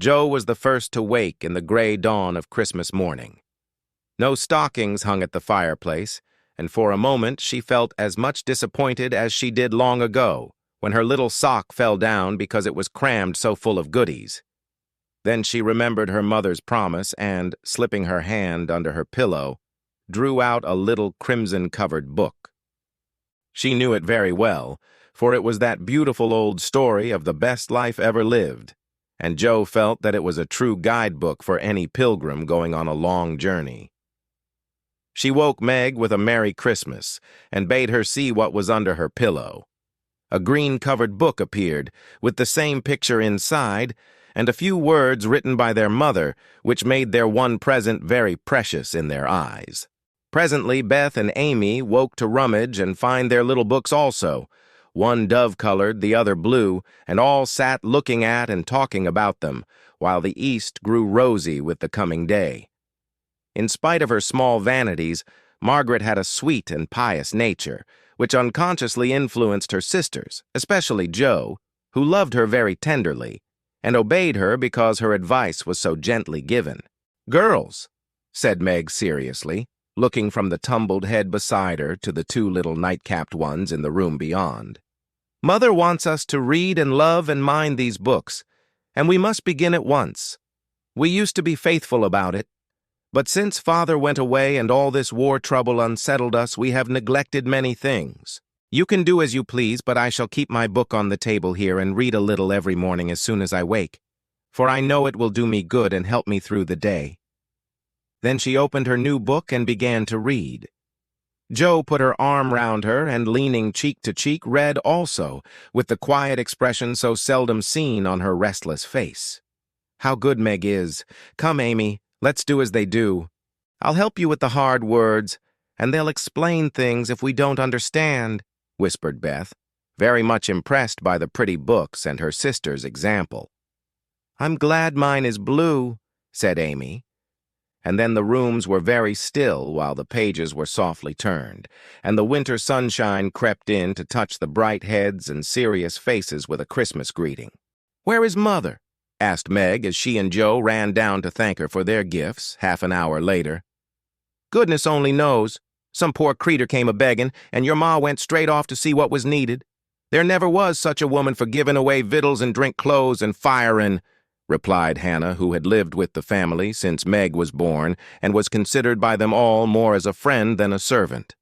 Joe was the first to wake in the gray dawn of Christmas morning. No stockings hung at the fireplace, and for a moment she felt as much disappointed as she did long ago, when her little sock fell down because it was crammed so full of goodies. Then she remembered her mother's promise and, slipping her hand under her pillow, drew out a little crimson-covered book. She knew it very well, for it was that beautiful old story of the best life ever lived, and Joe felt that it was a true guidebook for any pilgrim going on a long journey. She woke Meg with a Merry Christmas and bade her see what was under her pillow. A green-covered book appeared, with the same picture inside, and a few words written by their mother, which made their one present very precious in their eyes. Presently, Beth and Amy woke to rummage and find their little books also, one dove-colored, the other blue, and all sat looking at and talking about them, while the east grew rosy with the coming day. In spite of her small vanities, Margaret had a sweet and pious nature, which unconsciously influenced her sisters, especially Joe, who loved her very tenderly, and obeyed her because her advice was so gently given. "Girls," said Meg seriously, looking from the tumbled head beside her to the two little night-capped ones in the room beyond. "Mother wants us to read and love and mind these books, and we must begin at once. We used to be faithful about it, but since Father went away and all this war trouble unsettled us, we have neglected many things. You can do as you please, but I shall keep my book on the table here and read a little every morning as soon as I wake, for I know it will do me good and help me through the day." Then she opened her new book and began to read. Joe put her arm round her and, leaning cheek to cheek, read also, with the quiet expression so seldom seen on her restless face. "How good Meg is! Come, Amy, let's do as they do. I'll help you with the hard words, and they'll explain things if we don't understand," whispered Beth, very much impressed by the pretty books and her sister's example. "I'm glad mine is blue," said Amy. And then the rooms were very still while the pages were softly turned, and the winter sunshine crept in to touch the bright heads and serious faces with a Christmas greeting. "Where is Mother?" asked Meg as she and Joe ran down to thank her for their gifts half an hour later. "Goodness only knows. Some poor creeter came a-begging, and your ma went straight off to see what was needed. There never was such a woman for giving away victuals and drink clothes and firing," replied Hannah, who had lived with the family since Meg was born and was considered by them all more as a friend than a servant.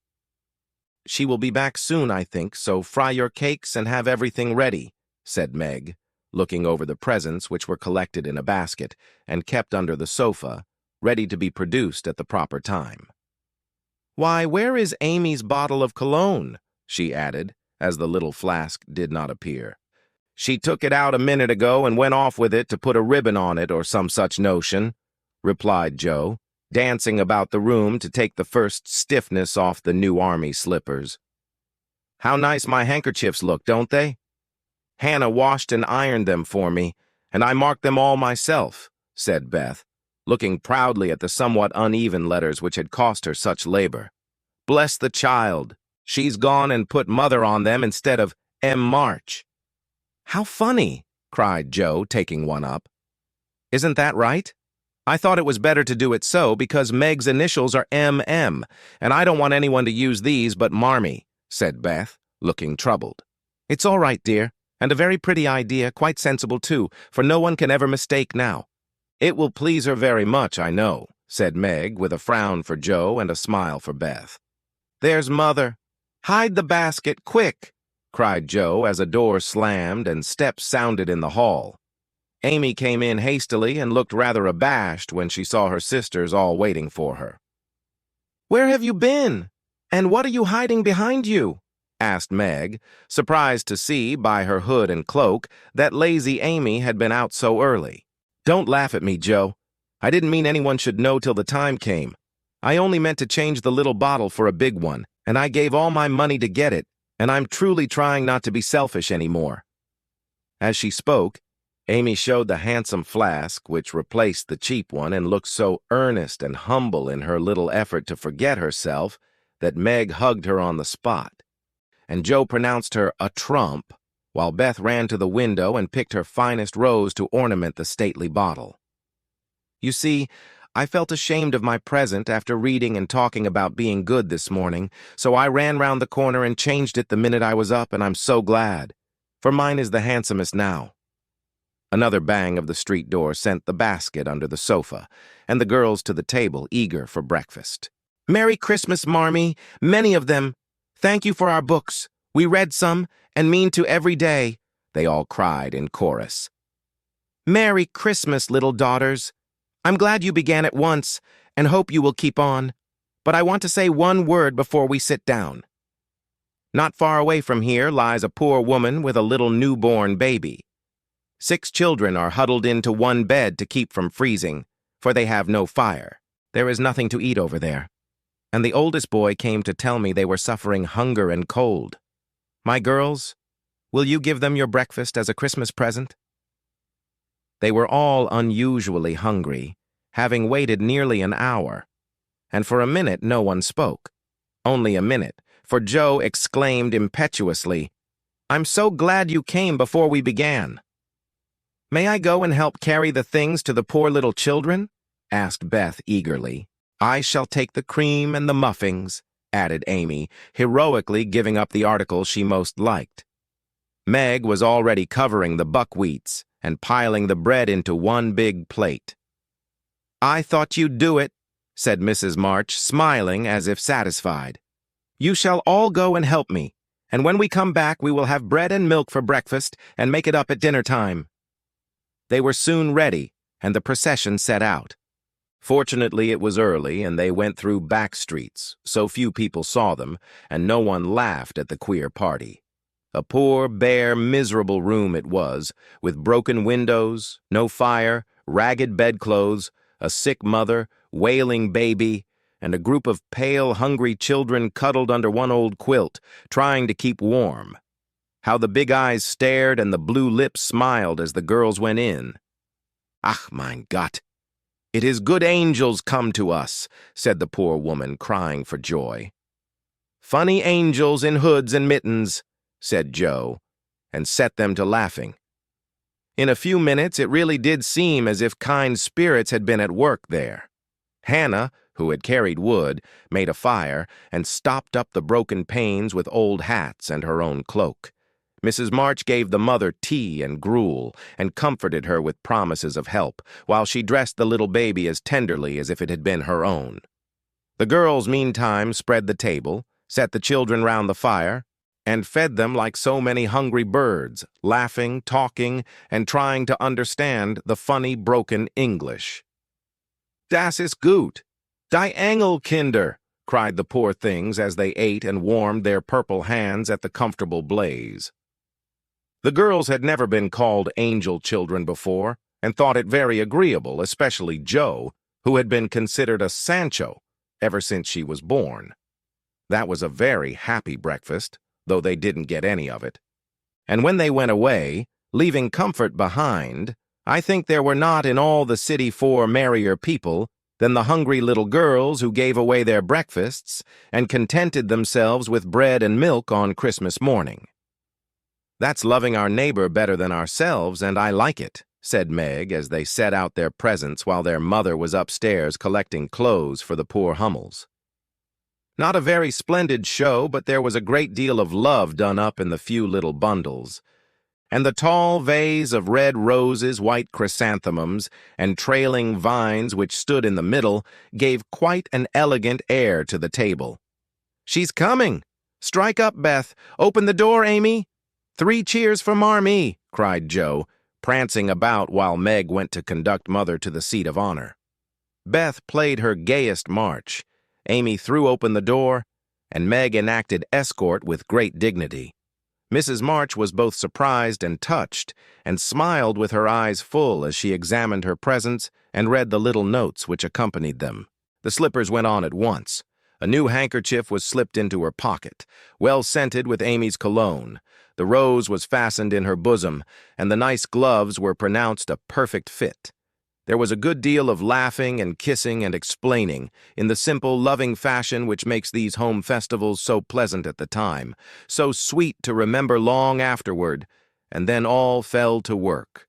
"She will be back soon, I think, so fry your cakes and have everything ready," said Meg, looking over the presents which were collected in a basket and kept under the sofa, ready to be produced at the proper time. "Why, where is Amy's bottle of cologne?" she added, as the little flask did not appear. "She took it out a minute ago and went off with it to put a ribbon on it or some such notion," replied Joe, dancing about the room to take the first stiffness off the new army slippers. "How nice my handkerchiefs look, don't they? Hannah washed and ironed them for me, and I marked them all myself," said Beth, looking proudly at the somewhat uneven letters which had cost her such labor. "Bless the child! She's gone and put Mother on them instead of M. March." "How funny!" cried Joe, taking one up. "Isn't that right? I thought it was better to do it so because Meg's initials are M.M., and I don't want anyone to use these but Marmee," said Beth, looking troubled. "It's all right, dear, and a very pretty idea, quite sensible too, for no one can ever mistake now." "It will please her very much, I know," said Meg, with a frown for Joe and a smile for Beth. "There's Mother. Hide the basket, quick!" cried Joe as a door slammed and steps sounded in the hall. Amy came in hastily and looked rather abashed when she saw her sisters all waiting for her. "Where have you been? And what are you hiding behind you?" asked Meg, surprised to see, by her hood and cloak, that lazy Amy had been out so early. "Don't laugh at me, Joe. I didn't mean anyone should know till the time came. I only meant to change the little bottle for a big one, and I gave all my money to get it, and I'm truly trying not to be selfish anymore." As she spoke, Amy showed the handsome flask, which replaced the cheap one, and looked so earnest and humble in her little effort to forget herself that Meg hugged her on the spot. And Joe pronounced her a trump while Beth ran to the window and picked her finest rose to ornament the stately bottle. You see, I felt ashamed of my present after reading and talking about being good this morning, so I ran round the corner and changed it the minute I was up, and I'm so glad, for mine is the handsomest now. Another bang of the street door sent the basket under the sofa, and the girls to the table, eager for breakfast. "Merry Christmas, Marmee, many of them. Thank you for our books. We read some, and mean to every day," they all cried in chorus. "Merry Christmas, little daughters. I'm glad you began at once, and hope you will keep on. But I want to say one word before we sit down. Not far away from here lies a poor woman with a little newborn baby. 6 children are huddled into one bed to keep from freezing, for they have no fire. There is nothing to eat over there. And the oldest boy came to tell me they were suffering hunger and cold. My girls, will you give them your breakfast as a Christmas present?" They were all unusually hungry, having waited nearly an hour, and for a minute no one spoke. Only a minute, for Joe exclaimed impetuously, "I'm so glad you came before we began." "May I go and help carry the things to the poor little children?" asked Beth eagerly. "I shall take the cream and the muffins," added Amy, heroically giving up the article she most liked. Meg was already covering the buckwheats and piling the bread into one big plate. "I thought you'd do it," said Mrs. March, smiling as if satisfied. "You shall all go and help me, and when we come back we will have bread and milk for breakfast and make it up at dinner time." They were soon ready, and the procession set out. Fortunately, it was early, and they went through back streets, so few people saw them, and no one laughed at the queer party. A poor, bare, miserable room it was, with broken windows, no fire, ragged bedclothes, a sick mother, wailing baby, and a group of pale, hungry children cuddled under one old quilt, trying to keep warm. How the big eyes stared and the blue lips smiled as the girls went in. "Ach, mein Gott! It is good angels come to us," said the poor woman, crying for joy. "Funny angels in hoods and mittens," said Joe, and set them to laughing. In a few minutes it really did seem as if kind spirits had been at work there. Hannah, who had carried wood, made a fire and stopped up the broken panes with old hats and her own cloak. Mrs. March gave the mother tea and gruel and comforted her with promises of help, while she dressed the little baby as tenderly as if it had been her own. The girls, meantime, spread the table, set the children round the fire, and fed them like so many hungry birds, laughing, talking, and trying to understand the funny, broken English. "Das ist gut! Die Engelkinder!" cried the poor things as they ate and warmed their purple hands at the comfortable blaze. The girls had never been called angel children before, and thought it very agreeable, especially Joe, who had been considered a Sancho ever since she was born. That was a very happy breakfast, though they didn't get any of it. And when they went away, leaving comfort behind, I think there were not in all the city 4 merrier people than the hungry little girls who gave away their breakfasts and contented themselves with bread and milk on Christmas morning. "That's loving our neighbor better than ourselves, and I like it," said Meg as they set out their presents while their mother was upstairs collecting clothes for the poor Hummels. Not a very splendid show, but there was a great deal of love done up in the few little bundles. And the tall vase of red roses, white chrysanthemums, and trailing vines which stood in the middle gave quite an elegant air to the table. "She's coming! Strike up, Beth! Open the door, Amy! 3 cheers for Marmee!" cried Joe, prancing about while Meg went to conduct Mother to the seat of honor. Beth played her gayest march. Amy threw open the door, and Meg enacted escort with great dignity. Mrs. March was both surprised and touched, and smiled with her eyes full as she examined her presents and read the little notes which accompanied them. The slippers went on at once. A new handkerchief was slipped into her pocket, well scented with Amy's cologne. The rose was fastened in her bosom, and the nice gloves were pronounced a perfect fit. There was a good deal of laughing and kissing and explaining, in the simple, loving fashion which makes these home festivals so pleasant at the time, so sweet to remember long afterward, and then all fell to work.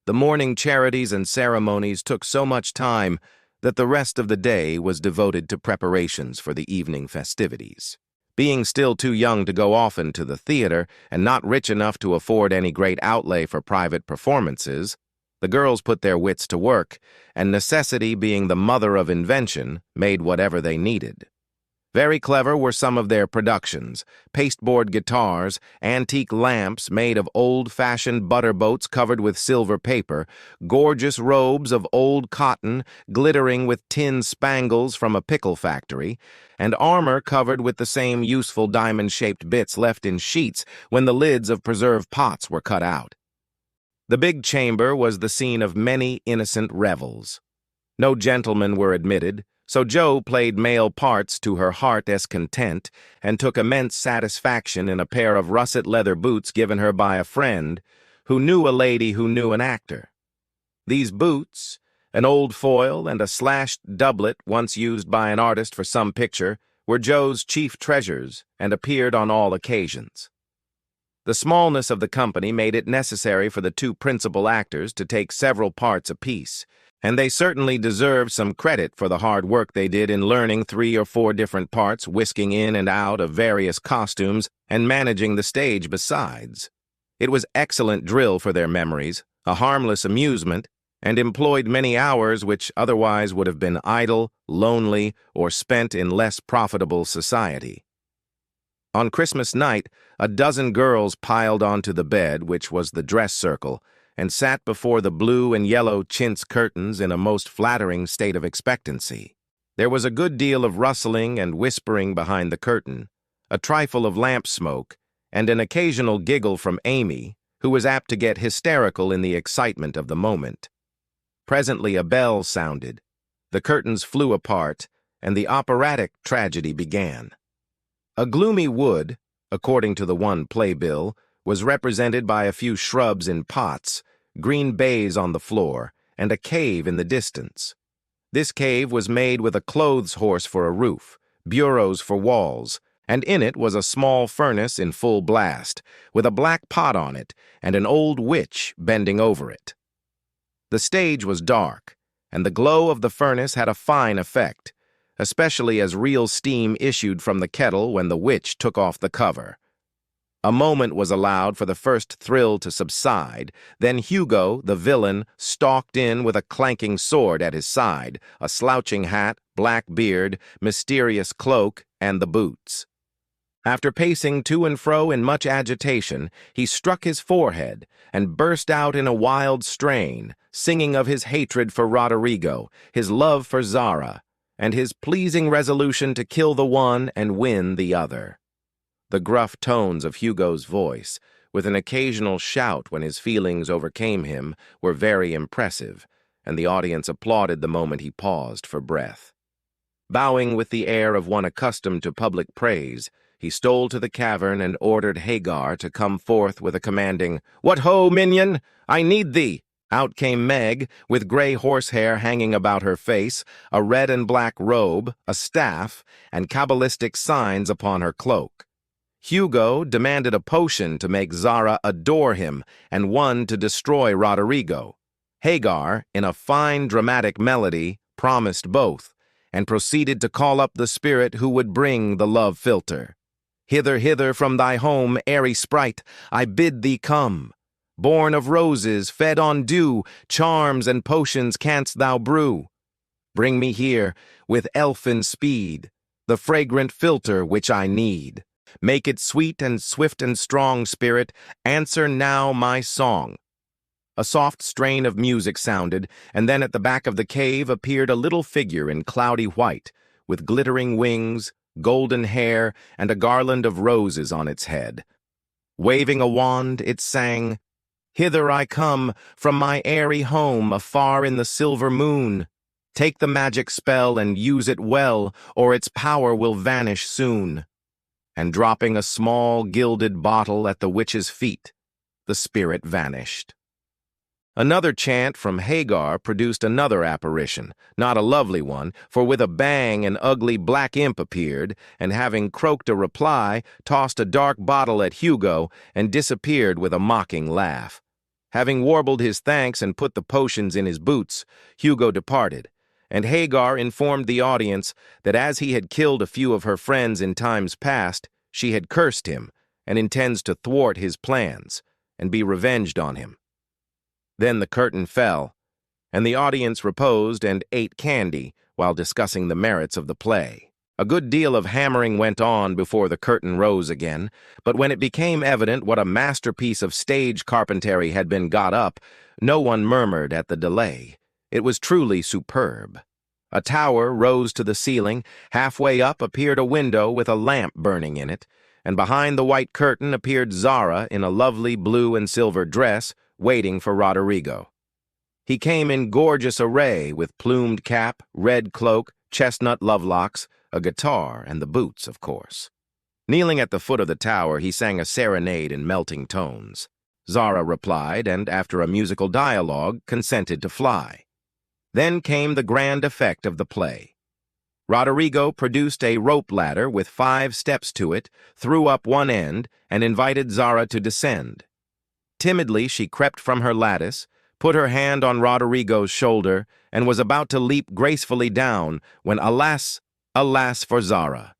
The morning charities and ceremonies took so much time that the rest of the day was devoted to preparations for the evening festivities. Being still too young to go often to the theater and not rich enough to afford any great outlay for private performances, the girls put their wits to work, and necessity being the mother of invention, made whatever they needed. Very clever were some of their productions: pasteboard guitars, antique lamps made of old-fashioned butter boats covered with silver paper, gorgeous robes of old cotton glittering with tin spangles from a pickle factory, and armor covered with the same useful diamond-shaped bits left in sheets when the lids of preserved pots were cut out. The big chamber was the scene of many innocent revels. No gentlemen were admitted, so Jo played male parts to her heart's content and took immense satisfaction in a pair of russet leather boots given her by a friend who knew a lady who knew an actor. These boots, an old foil and a slashed doublet once used by an artist for some picture, were Jo's chief treasures and appeared on all occasions. The smallness of the company made it necessary for the two principal actors to take several parts apiece, and they certainly deserved some credit for the hard work they did in learning 3 or 4 different parts, whisking in and out of various costumes, and managing the stage besides. It was excellent drill for their memories, a harmless amusement, and employed many hours which otherwise would have been idle, lonely, or spent in less profitable society. On Christmas night, a dozen girls piled onto the bed, which was the dress circle, and sat before the blue and yellow chintz curtains in a most flattering state of expectancy. There was a good deal of rustling and whispering behind the curtain, a trifle of lamp smoke, and an occasional giggle from Amy, who was apt to get hysterical in the excitement of the moment. Presently a bell sounded, the curtains flew apart, and the operatic tragedy began. A gloomy wood, according to the one playbill, was represented by a few shrubs in pots, green baize on the floor, and a cave in the distance. This cave was made with a clothes horse for a roof, bureaus for walls, and in it was a small furnace in full blast, with a black pot on it and an old witch bending over it. The stage was dark, and the glow of the furnace had a fine effect, especially as real steam issued from the kettle when the witch took off the cover. A moment was allowed for the first thrill to subside, then Hugo, the villain, stalked in with a clanking sword at his side, a slouching hat, black beard, mysterious cloak, and the boots. After pacing to and fro in much agitation, he struck his forehead and burst out in a wild strain, singing of his hatred for Roderigo, his love for Zara, and his pleasing resolution to kill the one and win the other. The gruff tones of Hugo's voice, with an occasional shout when his feelings overcame him, were very impressive, and the audience applauded the moment he paused for breath. Bowing with the air of one accustomed to public praise, he stole to the cavern and ordered Hagar to come forth with a commanding, "What ho, minion! I need thee!" Out came Meg, with gray horsehair hanging about her face, a red and black robe, a staff, and cabalistic signs upon her cloak. Hugo demanded a potion to make Zara adore him and one to destroy Roderigo. Hagar, in a fine dramatic melody, promised both, and proceeded to call up the spirit who would bring the love philter. "Hither, hither from thy home, airy sprite, I bid thee come. Born of roses, fed on dew, charms and potions canst thou brew. Bring me here, with elfin speed, the fragrant philter which I need. Make it sweet and swift and strong, spirit, answer now my song." A soft strain of music sounded, and then at the back of the cave appeared a little figure in cloudy white, with glittering wings, golden hair, and a garland of roses on its head. Waving a wand, it sang, "Hither I come, from my airy home afar in the silver moon. Take the magic spell and use it well, or its power will vanish soon." And dropping a small gilded bottle at the witch's feet, the spirit vanished. Another chant from Hagar produced another apparition, not a lovely one, for with a bang an ugly black imp appeared, and having croaked a reply, tossed a dark bottle at Hugo and disappeared with a mocking laugh. Having warbled his thanks and put the potions in his boots, Hugo departed, and Hagar informed the audience that as he had killed a few of her friends in times past, she had cursed him and intends to thwart his plans and be revenged on him. Then the curtain fell, and the audience reposed and ate candy while discussing the merits of the play. A good deal of hammering went on before the curtain rose again, but when it became evident what a masterpiece of stage carpentry had been got up, no one murmured at the delay. It was truly superb. A tower rose to the ceiling, halfway up appeared a window with a lamp burning in it, and behind the white curtain appeared Zara in a lovely blue and silver dress, waiting for Roderigo. He came in gorgeous array with plumed cap, red cloak, chestnut lovelocks, a guitar, and the boots, of course. Kneeling at the foot of the tower, he sang a serenade in melting tones. Zara replied, and after a musical dialogue, consented to fly. Then came the grand effect of the play. Roderigo produced a rope ladder with 5 steps to it, threw up one end, and invited Zara to descend. Timidly, she crept from her lattice, put her hand on Roderigo's shoulder, and was about to leap gracefully down when, alas, alas for Zara!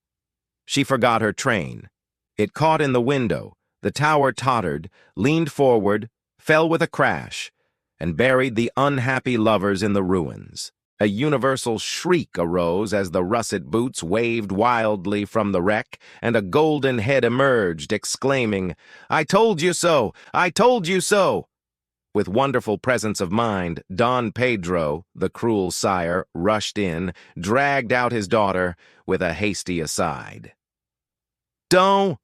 She forgot her train. It caught in the window, the tower tottered, leaned forward, fell with a crash, and buried the unhappy lovers in the ruins. A universal shriek arose as the russet boots waved wildly from the wreck, and a golden head emerged, exclaiming, "I told you so! I told you so!" With wonderful presence of mind, Don Pedro, the cruel sire, rushed in, dragged out his daughter with a hasty aside. "Don't